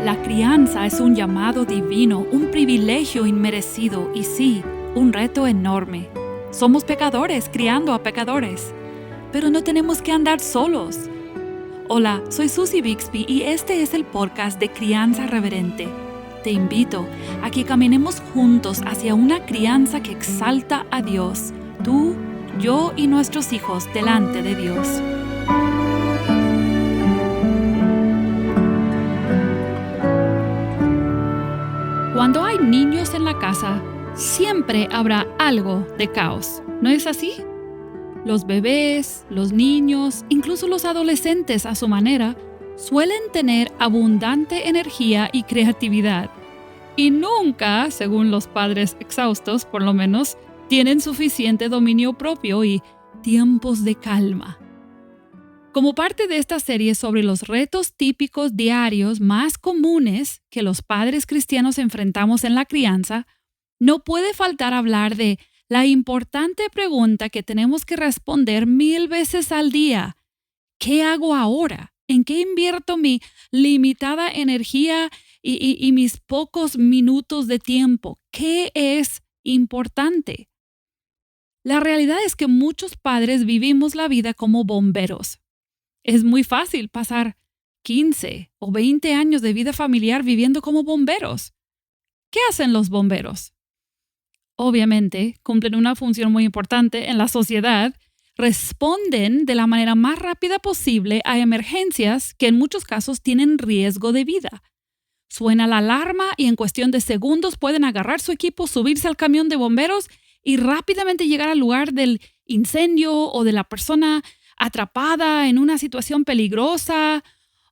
La crianza es un llamado divino, un privilegio inmerecido y sí, un reto enorme. Somos pecadores criando a pecadores, pero no tenemos que andar solos. Hola, soy Susie Bixby y este es el podcast de Crianza Reverente. Te invito a que caminemos juntos hacia una crianza que exalta a Dios, tú, yo y nuestros hijos delante de Dios. Cuando hay niños en la casa, siempre habrá algo de caos, ¿no es así? Los bebés, los niños, incluso los adolescentes a su manera, suelen tener abundante energía y creatividad. Y nunca, según los padres exhaustos por lo menos, tienen suficiente dominio propio y tiempos de calma. Como parte de esta serie sobre los retos típicos diarios más comunes que los padres cristianos enfrentamos en la crianza, no puede faltar hablar de la importante pregunta que tenemos que responder 1000 veces al día. ¿Qué hago ahora? ¿En qué invierto mi limitada energía y mis pocos minutos de tiempo? ¿Qué es importante? La realidad es que muchos padres vivimos la vida como bomberos. Es muy fácil pasar 15 o 20 años de vida familiar viviendo como bomberos. ¿Qué hacen los bomberos? Obviamente, cumplen una función muy importante en la sociedad. Responden de la manera más rápida posible a emergencias que en muchos casos tienen riesgo de vida. Suena la alarma y en cuestión de segundos pueden agarrar su equipo, subirse al camión de bomberos y rápidamente llegar al lugar del incendio o de la persona atrapada en una situación peligrosa,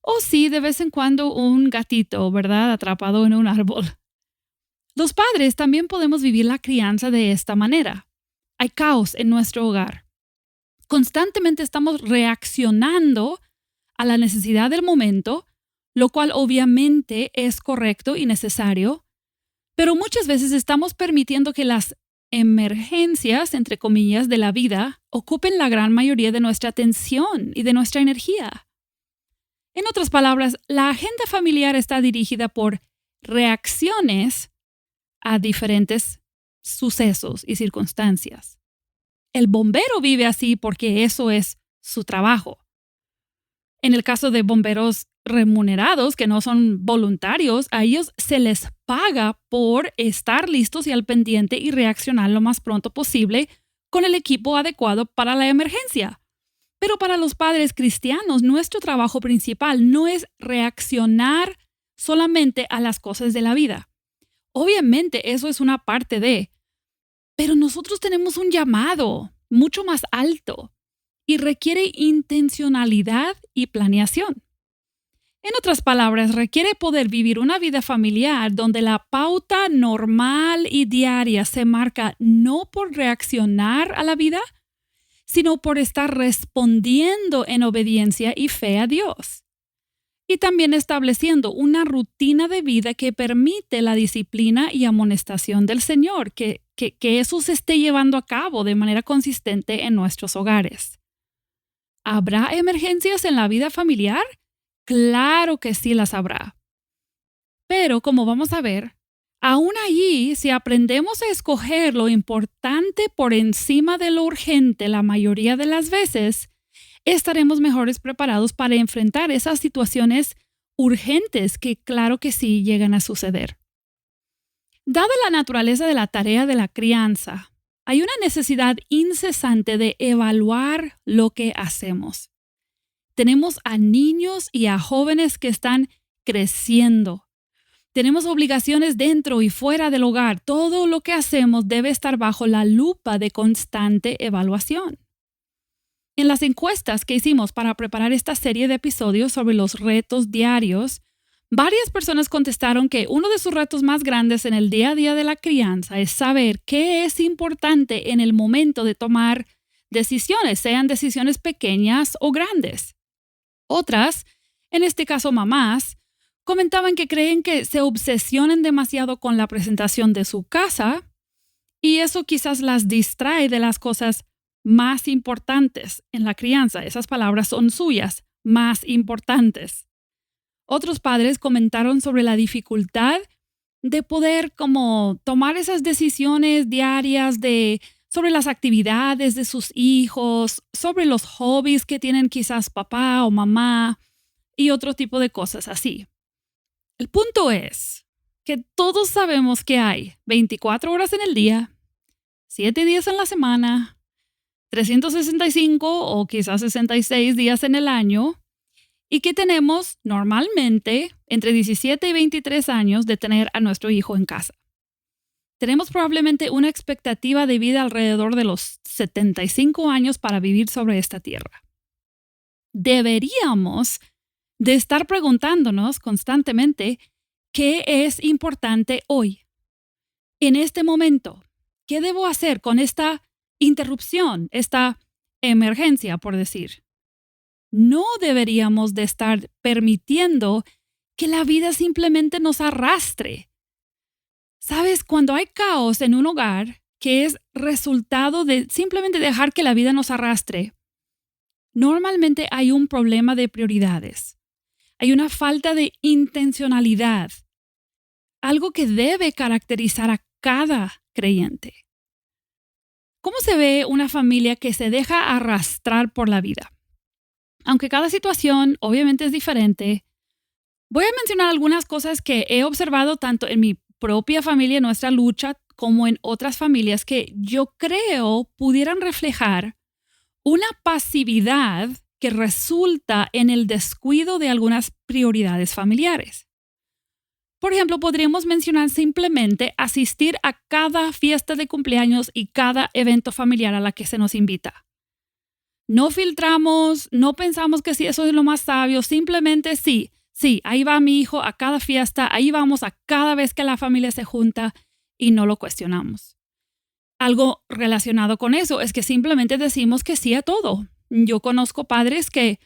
o sí, de vez en cuando un gatito, ¿verdad?, atrapado en un árbol. Los padres también podemos vivir la crianza de esta manera. Hay caos en nuestro hogar. Constantemente estamos reaccionando a la necesidad del momento, lo cual obviamente es correcto y necesario, pero muchas veces estamos permitiendo que las emergencias, entre comillas, de la vida ocupen la gran mayoría de nuestra atención y de nuestra energía. En otras palabras, la agenda familiar está dirigida por reacciones a diferentes sucesos y circunstancias. El bombero vive así porque eso es su trabajo. En el caso de bomberos remunerados, que no son voluntarios, a ellos se les paga por estar listos y al pendiente y reaccionar lo más pronto posible con el equipo adecuado para la emergencia. Pero para los padres cristianos, nuestro trabajo principal no es reaccionar solamente a las cosas de la vida. Obviamente eso es una parte de, pero nosotros tenemos un llamado mucho más alto y requiere intencionalidad y planeación. En otras palabras, requiere poder vivir una vida familiar donde la pauta normal y diaria se marca no por reaccionar a la vida, sino por estar respondiendo en obediencia y fe a Dios. Y también estableciendo una rutina de vida que permite la disciplina y amonestación del Señor, que eso se esté llevando a cabo de manera consistente en nuestros hogares. ¿Habrá emergencias en la vida familiar? Claro que sí las habrá. Pero como vamos a ver, aún allí, si aprendemos a escoger lo importante por encima de lo urgente la mayoría de las veces, estaremos mejores preparados para enfrentar esas situaciones urgentes que claro que sí llegan a suceder. Dada la naturaleza de la tarea de la crianza, hay una necesidad incesante de evaluar lo que hacemos. Tenemos a niños y a jóvenes que están creciendo. Tenemos obligaciones dentro y fuera del hogar. Todo lo que hacemos debe estar bajo la lupa de constante evaluación. En las encuestas que hicimos para preparar esta serie de episodios sobre los retos diarios, varias personas contestaron que uno de sus retos más grandes en el día a día de la crianza es saber qué es importante en el momento de tomar decisiones, sean decisiones pequeñas o grandes. Otras, en este caso mamás, comentaban que creen que se obsesionan demasiado con la presentación de su casa y eso quizás las distrae de las cosas más importantes en la crianza. Esas palabras son suyas, más importantes. Otros padres comentaron sobre la dificultad de poder como tomar esas decisiones diarias sobre las actividades de sus hijos, sobre los hobbies que tienen quizás papá o mamá y otro tipo de cosas así. El punto es que todos sabemos que hay 24 horas en el día, 7 días en la semana, 365 o quizás 66 días en el año y que tenemos normalmente entre 17 y 23 años de tener a nuestro hijo en casa. Tenemos probablemente una expectativa de vida alrededor de los 75 años para vivir sobre esta tierra. Deberíamos de estar preguntándonos constantemente qué es importante hoy, en este momento. ¿Qué debo hacer con esta interrupción, esta emergencia, por decir? No deberíamos de estar permitiendo que la vida simplemente nos arrastre. ¿Sabes? Cuando hay caos en un hogar que es resultado de simplemente dejar que la vida nos arrastre, normalmente hay un problema de prioridades. Hay una falta de intencionalidad, algo que debe caracterizar a cada creyente. ¿Cómo se ve una familia que se deja arrastrar por la vida? Aunque cada situación obviamente es diferente, voy a mencionar algunas cosas que he observado tanto en mi propia familia, en nuestra lucha, como en otras familias que yo creo pudieran reflejar una pasividad que resulta en el descuido de algunas prioridades familiares. Por ejemplo, podríamos mencionar simplemente asistir a cada fiesta de cumpleaños y cada evento familiar a la que se nos invita. No filtramos, no pensamos que sí, eso es lo más sabio, simplemente sí, ahí va mi hijo a cada fiesta, ahí vamos a cada vez que la familia se junta y no lo cuestionamos. Algo relacionado con eso es que simplemente decimos que sí a todo. Yo conozco padres que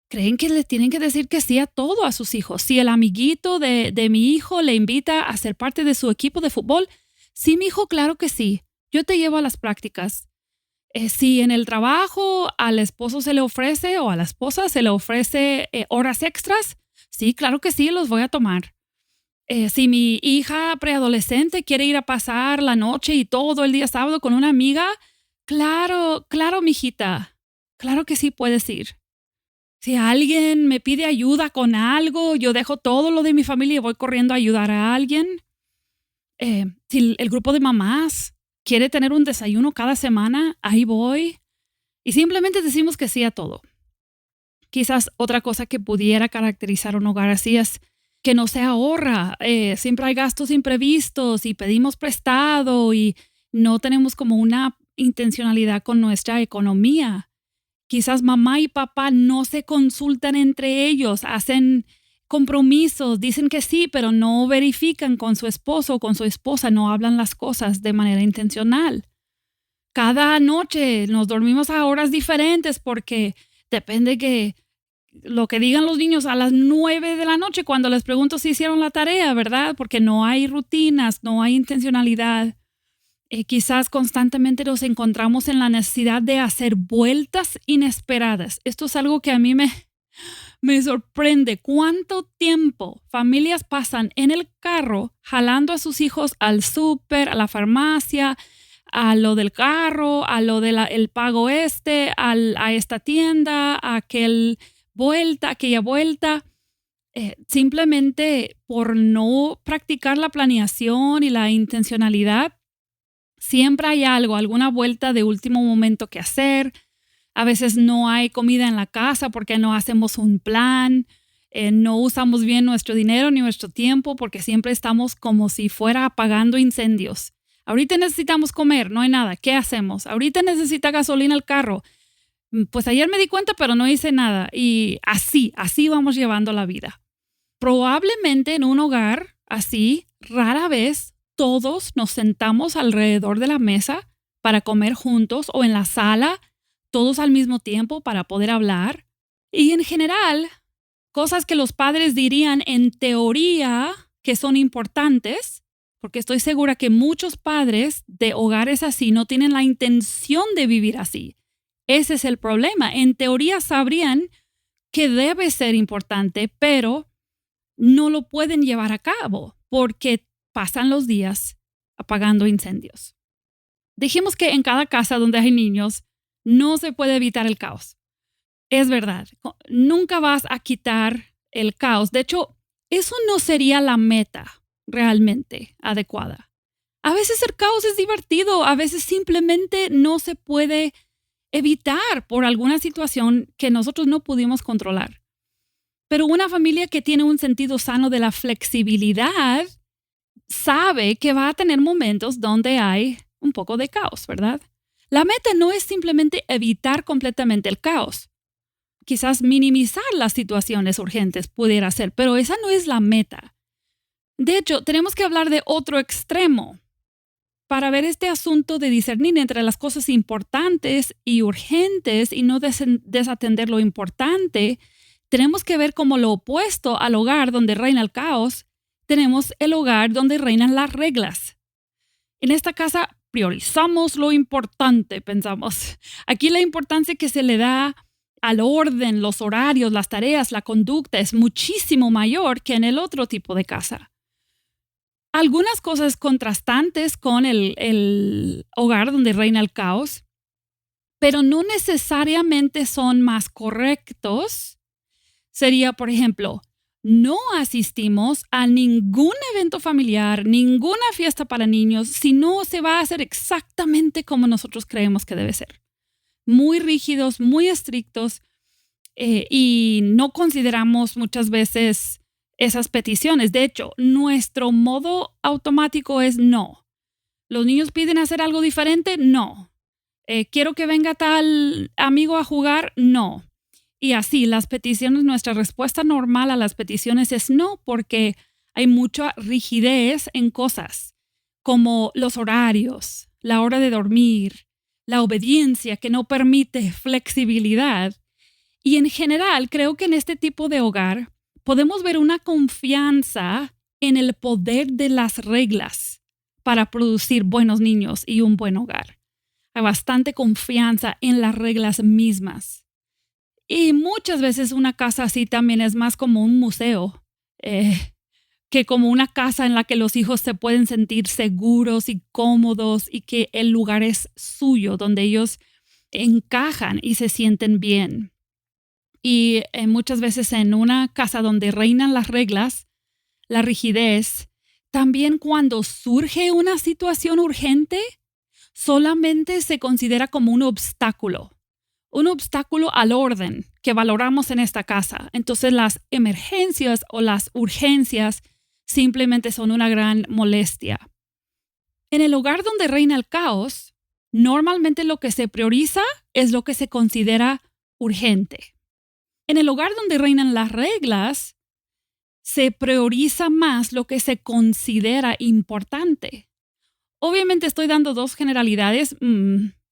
creen que le tienen que decir que sí a todo a sus hijos. Si el amiguito de mi hijo le invita a ser parte de su equipo de fútbol, sí, mi hijo, claro que sí. Yo te llevo a las prácticas. Si en el trabajo al esposo se le ofrece o a la esposa se le ofrece horas extras, sí, claro que sí, los voy a tomar. Si mi hija preadolescente quiere ir a pasar la noche y todo el día sábado con una amiga, claro, mijita, claro que sí puedes ir. Si alguien me pide ayuda con algo, yo dejo todo lo de mi familia y voy corriendo a ayudar a alguien. Si el grupo de mamás quiere tener un desayuno cada semana, ahí voy. Y simplemente decimos que sí a todo. Quizás otra cosa que pudiera caracterizar un hogar así es que no se ahorra. Siempre hay gastos imprevistos y pedimos prestado y no tenemos como una intencionalidad con nuestra economía. Quizás mamá y papá no se consultan entre ellos, hacen compromisos, dicen que sí, pero no verifican con su esposo o con su esposa, no hablan las cosas de manera intencional. Cada noche nos dormimos a horas diferentes porque depende que lo que digan los niños a las 9 de la noche cuando les pregunto si hicieron la tarea, ¿verdad? Porque no hay rutinas, no hay intencionalidad. Quizás constantemente nos encontramos en la necesidad de hacer vueltas inesperadas. Esto es algo que a mí me sorprende. ¿Cuánto tiempo familias pasan en el carro jalando a sus hijos al súper, a la farmacia, a lo del carro, a lo del pago a esta tienda, a aquella vuelta? Simplemente por no practicar la planeación y la intencionalidad. Siempre hay alguna vuelta de último momento que hacer. A veces no hay comida en la casa porque no hacemos un plan. No usamos bien nuestro dinero ni nuestro tiempo porque siempre estamos como si fuera apagando incendios. Ahorita necesitamos comer, no hay nada. ¿Qué hacemos? Ahorita necesita gasolina el carro. Pues ayer me di cuenta, pero no hice nada. Y así vamos llevando la vida. Probablemente en un hogar así, rara vez todos nos sentamos alrededor de la mesa para comer juntos o en la sala, todos al mismo tiempo para poder hablar. Y en general, cosas que los padres dirían en teoría que son importantes, porque estoy segura que muchos padres de hogares así no tienen la intención de vivir así. Ese es el problema. En teoría sabrían que debe ser importante, pero no lo pueden llevar a cabo porque pasan los días apagando incendios. Dijimos que en cada casa donde hay niños no se puede evitar el caos. Es verdad, nunca vas a quitar el caos. De hecho, eso no sería la meta realmente adecuada. A veces el caos es divertido, a veces simplemente no se puede evitar por alguna situación que nosotros no pudimos controlar. Pero una familia que tiene un sentido sano de la flexibilidad sabe que va a tener momentos donde hay un poco de caos, ¿verdad? La meta no es simplemente evitar completamente el caos. Quizás minimizar las situaciones urgentes pudiera ser, pero esa no es la meta. De hecho, tenemos que hablar de otro extremo para ver este asunto de discernir entre las cosas importantes y urgentes y no desatender lo importante. Tenemos que ver como lo opuesto al hogar donde reina el caos, tenemos el hogar donde reinan las reglas. En esta casa priorizamos lo importante, pensamos. Aquí la importancia que se le da al orden, los horarios, las tareas, la conducta es muchísimo mayor que en el otro tipo de casa. Algunas cosas contrastantes con el hogar donde reina el caos, pero no necesariamente son más correctos. Sería, por ejemplo, no asistimos a ningún evento familiar, ninguna fiesta para niños, si no se va a hacer exactamente como nosotros creemos que debe ser. Muy rígidos, muy estrictos, y no consideramos muchas veces esas peticiones. De hecho, nuestro modo automático es no. ¿Los niños piden hacer algo diferente? No. ¿Quiero que venga tal amigo a jugar? No. Y así, las peticiones, nuestra respuesta normal a las peticiones es no, porque hay mucha rigidez en cosas como los horarios, la hora de dormir, la obediencia que no permite flexibilidad. Y en general, creo que en este tipo de hogar podemos ver una confianza en el poder de las reglas para producir buenos niños y un buen hogar. Hay bastante confianza en las reglas mismas. Y muchas veces una casa así también es más como un museo, que como una casa en la que los hijos se pueden sentir seguros y cómodos y que el lugar es suyo, donde ellos encajan y se sienten bien. Y muchas veces en una casa donde reinan las reglas, la rigidez, también cuando surge una situación urgente, solamente se considera como un obstáculo al orden que valoramos en esta casa. Entonces las emergencias o las urgencias simplemente son una gran molestia. En el hogar donde reina el caos, normalmente lo que se prioriza es lo que se considera urgente. En el hogar donde reinan las reglas, se prioriza más lo que se considera importante. Obviamente estoy dando dos generalidades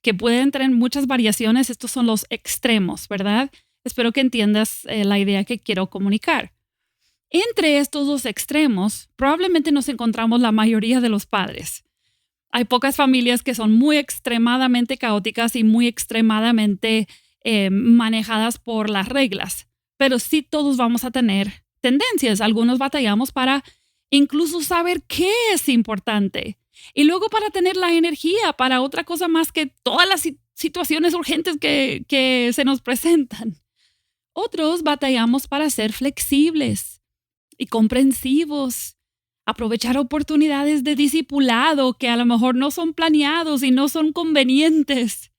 que pueden tener muchas variaciones. Estos son los extremos, ¿verdad? Espero que entiendas la idea que quiero comunicar. Entre estos dos extremos, probablemente nos encontramos la mayoría de los padres. Hay pocas familias que son muy extremadamente caóticas y muy extremadamente manejadas por las reglas, pero sí todos vamos a tener tendencias. Algunos batallamos para incluso saber qué es importante y luego para tener la energía para otra cosa más que todas las situaciones urgentes que se nos presentan. Otros batallamos para ser flexibles y comprensivos, aprovechar oportunidades de discipulado que a lo mejor no son planeados y no son convenientes.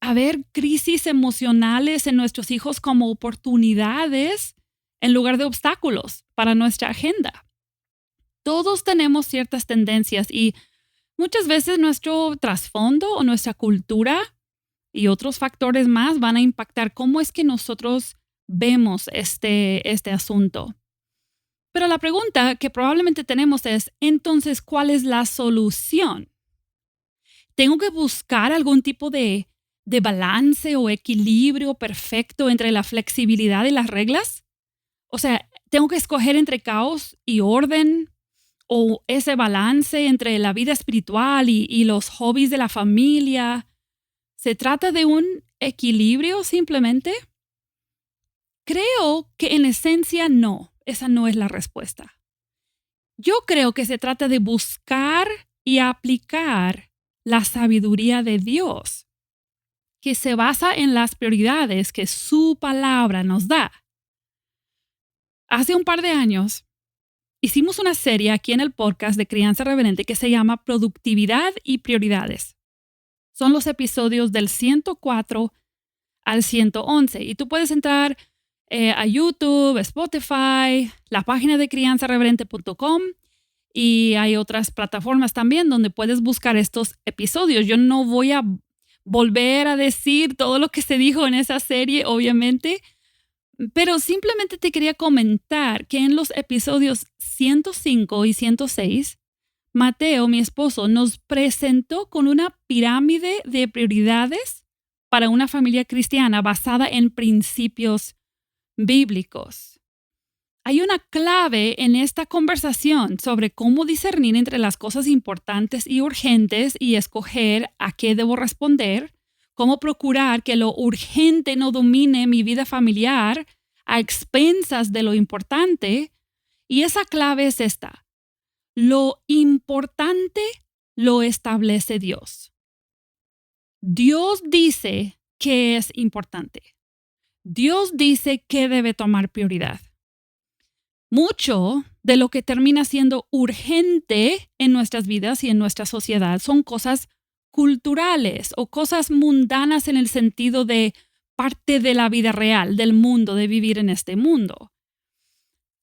A ver crisis emocionales en nuestros hijos como oportunidades en lugar de obstáculos para nuestra agenda. Todos tenemos ciertas tendencias y muchas veces nuestro trasfondo o nuestra cultura y otros factores más van a impactar cómo es que nosotros vemos este asunto. Pero la pregunta que probablemente tenemos es, entonces, ¿cuál es la solución? ¿Tengo que buscar algún tipo de balance o equilibrio perfecto entre la flexibilidad y las reglas? O sea, ¿tengo que escoger entre caos y orden? ¿O ese balance entre la vida espiritual y los hobbies de la familia? ¿Se trata de un equilibrio simplemente? Creo que en esencia no. esa no es la respuesta. Yo creo que se trata de buscar y aplicar la sabiduría de Dios, que se basa en las prioridades que su palabra nos da. Hace un par de años, hicimos una serie aquí en el podcast de Crianza Reverente que se llama Productividad y Prioridades. Son los episodios del 104 al 111 y tú puedes entrar a YouTube, Spotify, la página de crianzareverente.com y hay otras plataformas también donde puedes buscar estos episodios. Yo no voy a volver a decir todo lo que se dijo en esa serie, obviamente, pero simplemente te quería comentar que en los episodios 105 y 106, Mateo, mi esposo, nos presentó con una pirámide de prioridades para una familia cristiana basada en principios bíblicos. Hay una clave en esta conversación sobre cómo discernir entre las cosas importantes y urgentes y escoger a qué debo responder, cómo procurar que lo urgente no domine mi vida familiar a expensas de lo importante. Y esa clave es esta: lo importante lo establece Dios. Dios dice qué es importante. Dios dice qué debe tomar prioridad. Mucho de lo que termina siendo urgente en nuestras vidas y en nuestra sociedad son cosas culturales o cosas mundanas en el sentido de parte de la vida real, del mundo, de vivir en este mundo.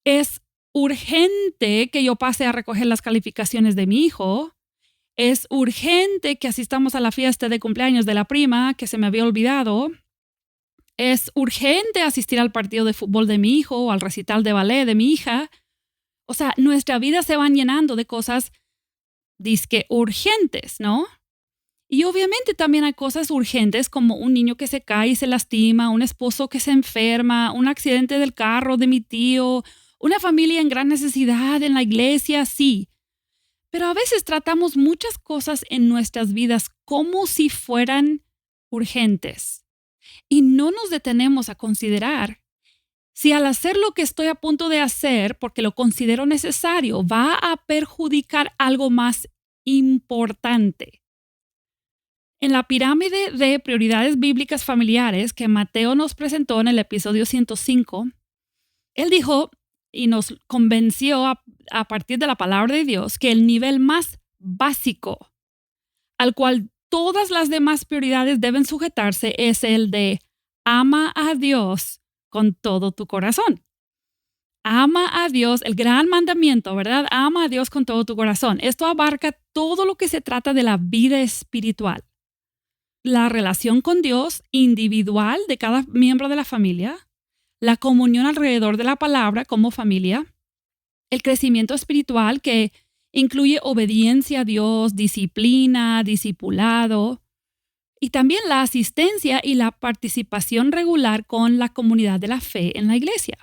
Es urgente que yo pase a recoger las calificaciones de mi hijo. Es urgente que asistamos a la fiesta de cumpleaños de la prima que se me había olvidado. Es urgente asistir al partido de fútbol de mi hijo o al recital de ballet de mi hija. O sea, nuestra vida se van llenando de cosas disque urgentes, ¿no? Y obviamente también hay cosas urgentes como un niño que se cae y se lastima, un esposo que se enferma, un accidente del carro de mi tío, una familia en gran necesidad en la iglesia, sí. Pero a veces tratamos muchas cosas en nuestras vidas como si fueran urgentes. Y no nos detenemos a considerar si al hacer lo que estoy a punto de hacer, porque lo considero necesario, va a perjudicar algo más importante. En la pirámide de prioridades bíblicas familiares que Mateo nos presentó en el episodio 105, él dijo y nos convenció a partir de la palabra de Dios que el nivel más básico al cual todas las demás prioridades deben sujetarse es el de ama a Dios con todo tu corazón. Ama a Dios, el gran mandamiento, ¿verdad? Ama a Dios con todo tu corazón. Esto abarca todo lo que se trata de la vida espiritual. La relación con Dios individual de cada miembro de la familia, la comunión alrededor de la palabra como familia, el crecimiento espiritual que incluye obediencia a Dios, disciplina, discipulado y también la asistencia y la participación regular con la comunidad de la fe en la iglesia.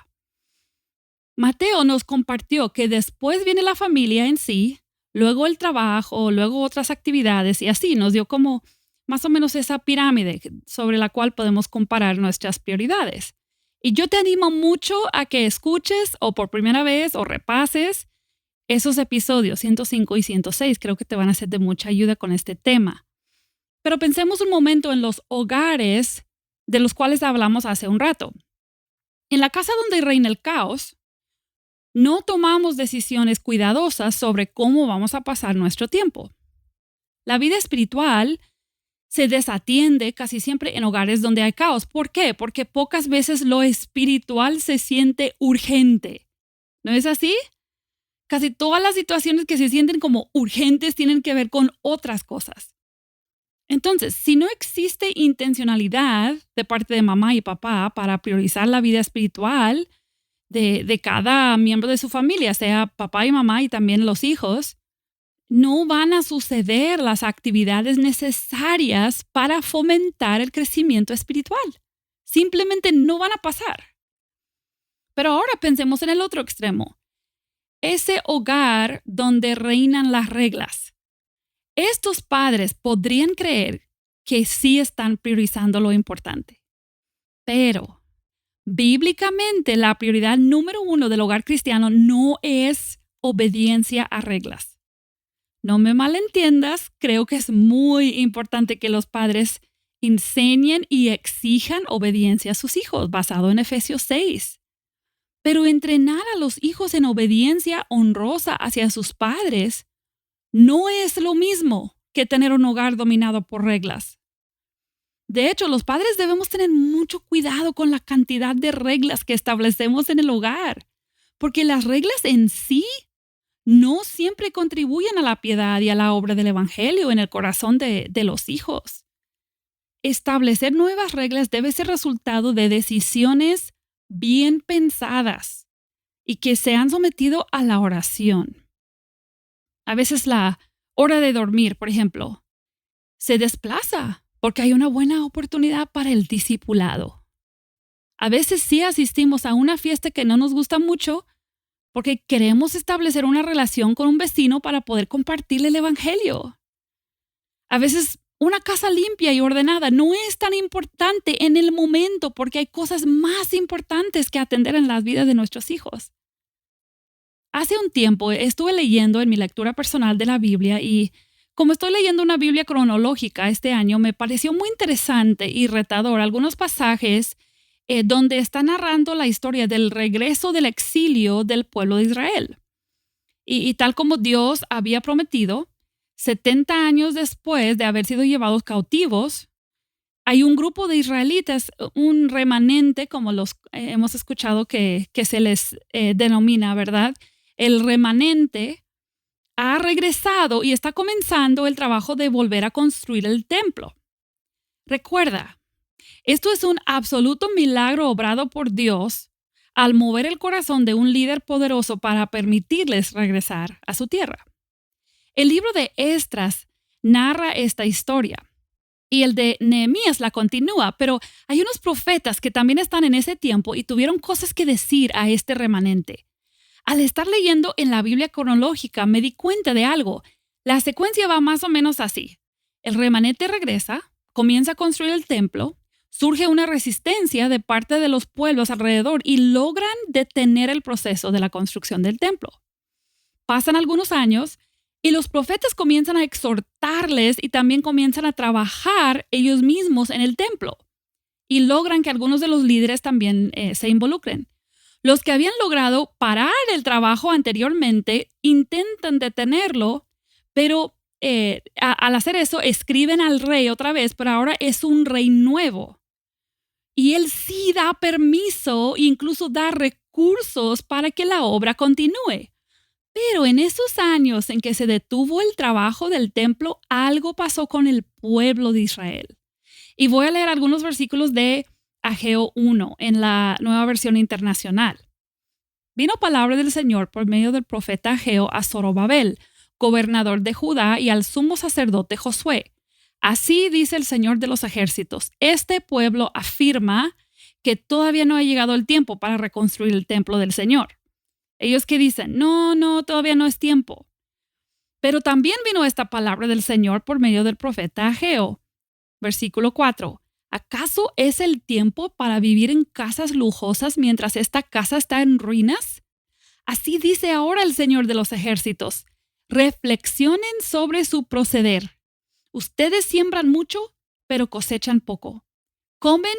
Mateo nos compartió que después viene la familia en sí, luego el trabajo, luego otras actividades y así nos dio como más o menos esa pirámide sobre la cual podemos comparar nuestras prioridades. Y yo te animo mucho a que escuches o por primera vez o repases esos episodios 105 y 106. Creo que te van a ser de mucha ayuda con este tema. Pero pensemos un momento en los hogares de los cuales hablamos hace un rato. En la casa donde reina el caos, no tomamos decisiones cuidadosas sobre cómo vamos a pasar nuestro tiempo. La vida espiritual se desatiende casi siempre en hogares donde hay caos. ¿Por qué? Porque pocas veces lo espiritual se siente urgente. ¿No es así? Casi todas las situaciones que se sienten como urgentes tienen que ver con otras cosas. Entonces, si no existe intencionalidad de parte de mamá y papá para priorizar la vida espiritual de cada miembro de su familia, sea papá y mamá y también los hijos, no van a suceder las actividades necesarias para fomentar el crecimiento espiritual. Simplemente no van a pasar. Pero ahora pensemos en el otro extremo. Ese hogar donde reinan las reglas. Estos padres podrían creer que sí están priorizando lo importante. Pero Bíblicamente, la prioridad número uno del hogar cristiano no es obediencia a reglas. No me malentiendas, creo que es muy importante que los padres enseñen y exijan obediencia a sus hijos, basado en Efesios 6. Pero entrenar a los hijos en obediencia honrosa hacia sus padres no es lo mismo que tener un hogar dominado por reglas. De hecho, los padres debemos tener mucho cuidado con la cantidad de reglas que establecemos en el hogar, porque las reglas en sí no siempre contribuyen a la piedad y a la obra del Evangelio en el corazón de los hijos. Establecer nuevas reglas debe ser resultado de decisiones bien pensadas y que se han sometido a la oración. A veces la hora de dormir, por ejemplo, se desplaza porque hay una buena oportunidad para el discipulado. A veces sí asistimos a una fiesta que no nos gusta mucho porque queremos establecer una relación con un vecino para poder compartirle el Evangelio. A veces una casa limpia y ordenada no es tan importante en el momento porque hay cosas más importantes que atender en las vidas de nuestros hijos. Hace un tiempo estuve leyendo en mi lectura personal de la Biblia y como estoy leyendo una Biblia cronológica este año, me pareció muy interesante y retador algunos pasajes donde está narrando la historia del regreso del exilio del pueblo de Israel. Y tal como Dios había prometido, 70 años después de haber sido llevados cautivos, hay un grupo de israelitas, un remanente, como los hemos escuchado que se les denomina, ¿verdad? El remanente ha regresado y está comenzando el trabajo de volver a construir el templo. Recuerda, esto es un absoluto milagro obrado por Dios al mover el corazón de un líder poderoso para permitirles regresar a su tierra. El libro de Esdras narra esta historia y el de Nehemías la continúa, pero hay unos profetas que también están en ese tiempo y tuvieron cosas que decir a este remanente. Al estar leyendo en la Biblia cronológica me di cuenta de algo. La secuencia va más o menos así. El remanente regresa, comienza a construir el templo, surge una resistencia de parte de los pueblos alrededor y logran detener el proceso de la construcción del templo. Pasan algunos años y los profetas comienzan a exhortarles y también comienzan a trabajar ellos mismos en el templo y logran que algunos de los líderes también se involucren. Los que habían logrado parar el trabajo anteriormente intentan detenerlo, pero al hacer eso escriben al rey otra vez, pero ahora es un rey nuevo. Y él sí da permiso, incluso da recursos para que la obra continúe. Pero en esos años en que se detuvo el trabajo del templo, algo pasó con el pueblo de Israel. Y voy a leer algunos versículos de Ageo 1 en la Nueva Versión Internacional. Vino palabra del Señor por medio del profeta Ageo a Zorobabel, gobernador de Judá, y al sumo sacerdote Josué. Así dice el Señor de los ejércitos: este pueblo afirma que todavía no ha llegado el tiempo para reconstruir el templo del Señor. Ellos que dicen, no, todavía no es tiempo. Pero también vino esta palabra del Señor por medio del profeta Ageo. Versículo 4. ¿Acaso es el tiempo para vivir en casas lujosas mientras esta casa está en ruinas? Así dice ahora el Señor de los ejércitos. Reflexionen sobre su proceder. Ustedes siembran mucho, pero cosechan poco. Comen,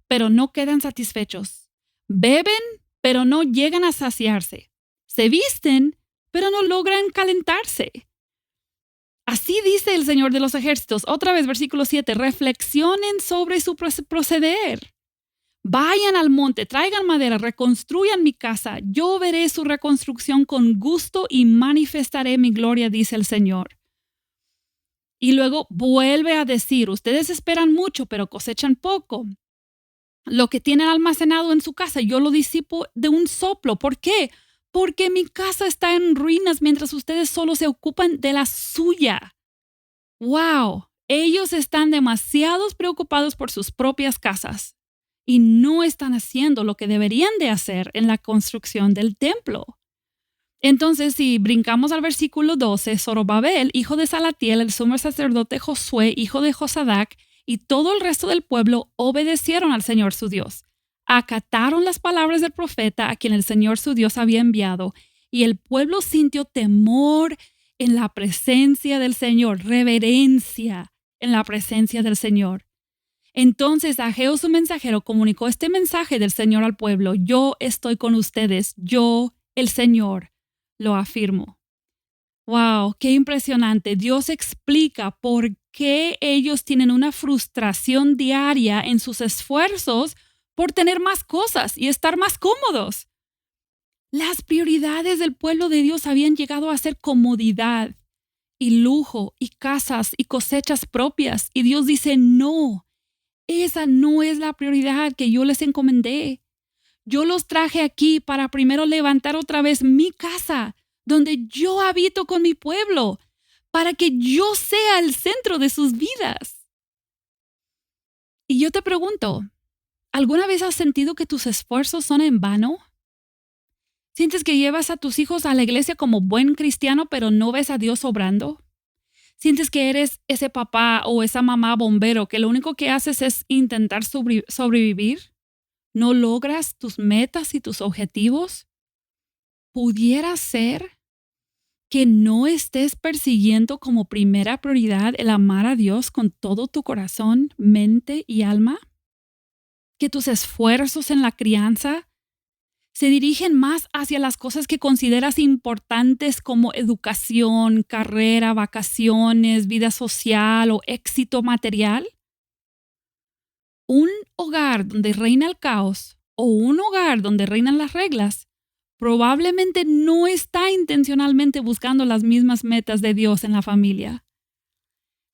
pero no quedan satisfechos. Beben, pero no llegan a saciarse. Se visten, pero no logran calentarse. Así dice el Señor de los ejércitos. Otra vez, versículo 7. Reflexionen sobre su proceder. Vayan al monte, traigan madera, reconstruyan mi casa. Yo veré su reconstrucción con gusto y manifestaré mi gloria, dice el Señor. Y luego vuelve a decir, ustedes esperan mucho, pero cosechan poco. Lo que tienen almacenado en su casa, yo lo disipo de un soplo. ¿Por qué? Porque mi casa está en ruinas mientras ustedes solo se ocupan de la suya. ¡Wow! Ellos están demasiado preocupados por sus propias casas y no están haciendo lo que deberían de hacer en la construcción del templo. Entonces, si brincamos al versículo 12, Zorobabel, hijo de Salatiel, el sumo sacerdote Josué, hijo de Josadac, y todo el resto del pueblo obedecieron al Señor su Dios. acataron las palabras del profeta a quien el Señor su Dios había enviado, y el pueblo sintió temor en la presencia del Señor, reverencia en la presencia del Señor. Entonces Ageo su mensajero comunicó este mensaje del Señor al pueblo: yo estoy con ustedes, yo, el Señor, lo afirmo. ¡Wow! ¡Qué impresionante! Dios explica por qué ellos tienen una frustración diaria en sus esfuerzos por tener más cosas y estar más cómodos. Las prioridades del pueblo de Dios habían llegado a ser comodidad y lujo y casas y cosechas propias. Y Dios dice: no, esa no es la prioridad que yo les encomendé. Yo los traje aquí para primero levantar otra vez mi casa, donde yo habito con mi pueblo, para que yo sea el centro de sus vidas. Y yo te pregunto, ¿alguna vez has sentido que tus esfuerzos son en vano? ¿Sientes que llevas a tus hijos a la iglesia como buen cristiano, pero no ves a Dios obrando? ¿Sientes que eres ese papá o esa mamá bombero que lo único que haces es intentar sobrevivir? ¿No logras tus metas y tus objetivos? ¿Pudiera ser que no estés persiguiendo como primera prioridad el amar a Dios con todo tu corazón, mente y alma? ¿Que tus esfuerzos en la crianza se dirigen más hacia las cosas que consideras importantes como educación, carrera, vacaciones, vida social o éxito material? Un hogar donde reina el caos o un hogar donde reinan las reglas probablemente no está intencionalmente buscando las mismas metas de Dios en la familia.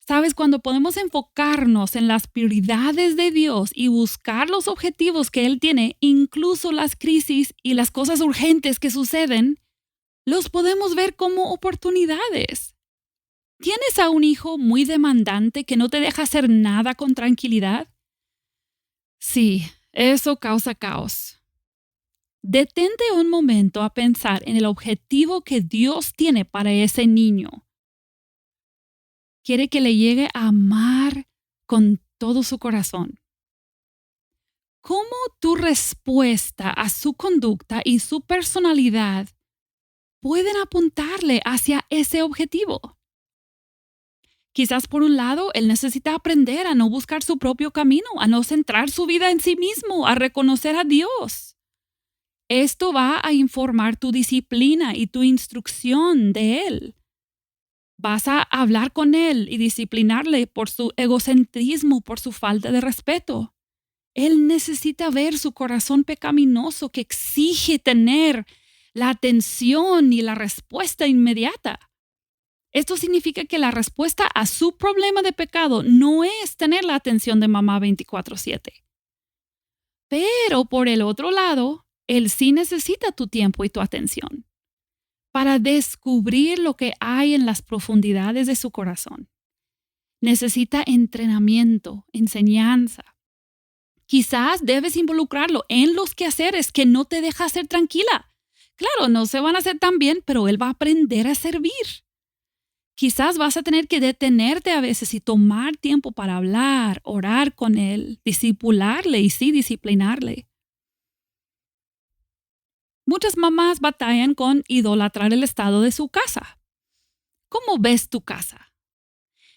Sabes, cuando podemos enfocarnos en las prioridades de Dios y buscar los objetivos que Él tiene, incluso las crisis y las cosas urgentes que suceden, los podemos ver como oportunidades. ¿Tienes a un hijo muy demandante que no te deja hacer nada con tranquilidad? Sí, eso causa caos. Detente un momento a pensar en el objetivo que Dios tiene para ese niño. Quiere que le llegue a amar con todo su corazón. ¿Cómo tu respuesta a su conducta y su personalidad pueden apuntarle hacia ese objetivo? Quizás por un lado, él necesita aprender a no buscar su propio camino, a no centrar su vida en sí mismo, a reconocer a Dios. Esto va a informar tu disciplina y tu instrucción de él. Vas a hablar con él y disciplinarle por su egocentrismo, por su falta de respeto. Él necesita ver su corazón pecaminoso que exige tener la atención y la respuesta inmediata. Esto significa que la respuesta a su problema de pecado no es tener la atención de mamá 24/7. Pero por el otro lado, él sí necesita tu tiempo y tu atención para descubrir lo que hay en las profundidades de su corazón. Necesita entrenamiento, enseñanza. Quizás debes involucrarlo en los quehaceres que no te deja ser tranquila. Claro, no se van a hacer tan bien, pero él va a aprender a servir. Quizás vas a tener que detenerte a veces y tomar tiempo para hablar, orar con él, discipularle y sí disciplinarle. Muchas mamás batallan con idolatrar el estado de su casa. ¿Cómo ves tu casa?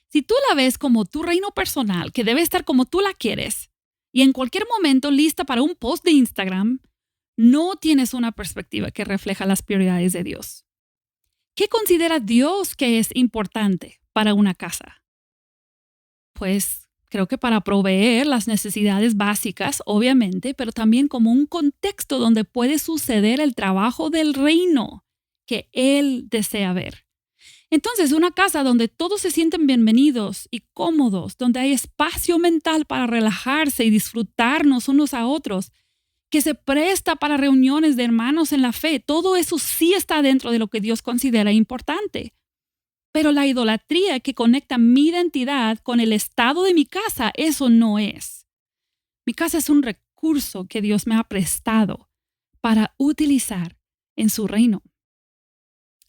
Si tú la ves como tu reino personal, que debe estar como tú la quieres, y en cualquier momento lista para un post de Instagram, no tienes una perspectiva que refleja las prioridades de Dios. ¿Qué considera Dios que es importante para una casa? Pues creo que para proveer las necesidades básicas, obviamente, pero también como un contexto donde puede suceder el trabajo del reino que Él desea ver. Entonces, una casa donde todos se sienten bienvenidos y cómodos, donde hay espacio mental para relajarse y disfrutarnos unos a otros, que se presta para reuniones de hermanos en la fe, todo eso sí está dentro de lo que Dios considera importante. Pero la idolatría que conecta mi identidad con el estado de mi casa, eso no es. Mi casa es un recurso que Dios me ha prestado para utilizar en su reino.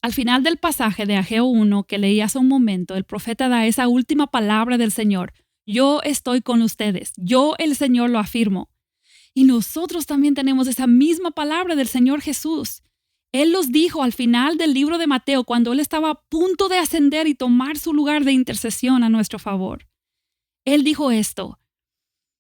Al final del pasaje de Ageo 1 que leí hace un momento, el profeta da esa última palabra del Señor: yo estoy con ustedes, yo el Señor lo afirmo. Y nosotros también tenemos esa misma palabra del Señor Jesús. Él los dijo al final del libro de Mateo, cuando Él estaba a punto de ascender y tomar su lugar de intercesión a nuestro favor. Él dijo esto: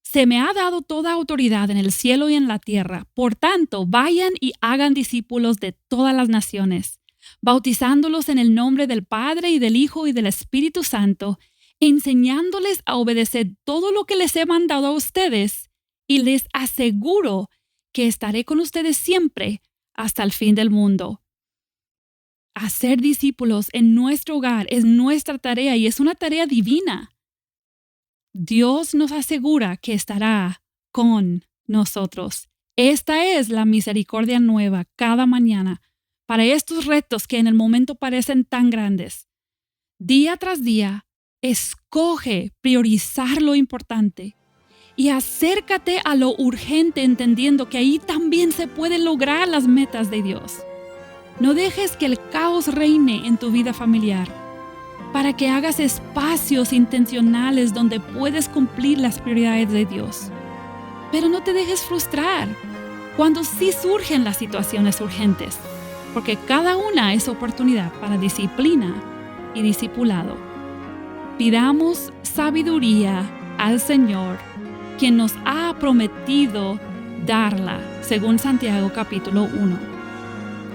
se me ha dado toda autoridad en el cielo y en la tierra. Por tanto, vayan y hagan discípulos de todas las naciones, bautizándolos en el nombre del Padre y del Hijo y del Espíritu Santo, enseñándoles a obedecer todo lo que les he mandado a ustedes, y les aseguro que estaré con ustedes siempre hasta el fin del mundo. Hacer discípulos en nuestro hogar es nuestra tarea y es una tarea divina. Dios nos asegura que estará con nosotros. Esta es la misericordia nueva cada mañana para estos retos que en el momento parecen tan grandes. Día tras día, escoge priorizar lo importante y acércate a lo urgente, entendiendo que ahí también se pueden lograr las metas de Dios. No dejes que el caos reine en tu vida familiar, para que hagas espacios intencionales donde puedes cumplir las prioridades de Dios. Pero no te dejes frustrar cuando sí surgen las situaciones urgentes, porque cada una es oportunidad para disciplina y discipulado. Pidamos sabiduría al Señor, quien nos ha prometido darla, según Santiago capítulo 1.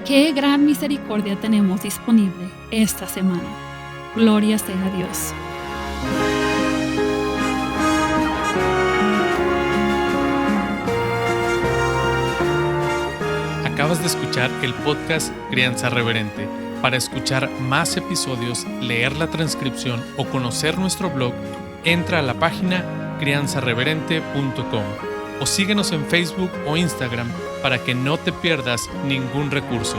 Qué gran misericordia tenemos disponible esta semana. Gloria sea a Dios. Acabas de escuchar el podcast Crianza Reverente. Para escuchar más episodios, leer la transcripción o conocer nuestro blog, entra a la página crianzareverente.com o síguenos en Facebook o Instagram para que no te pierdas ningún recurso.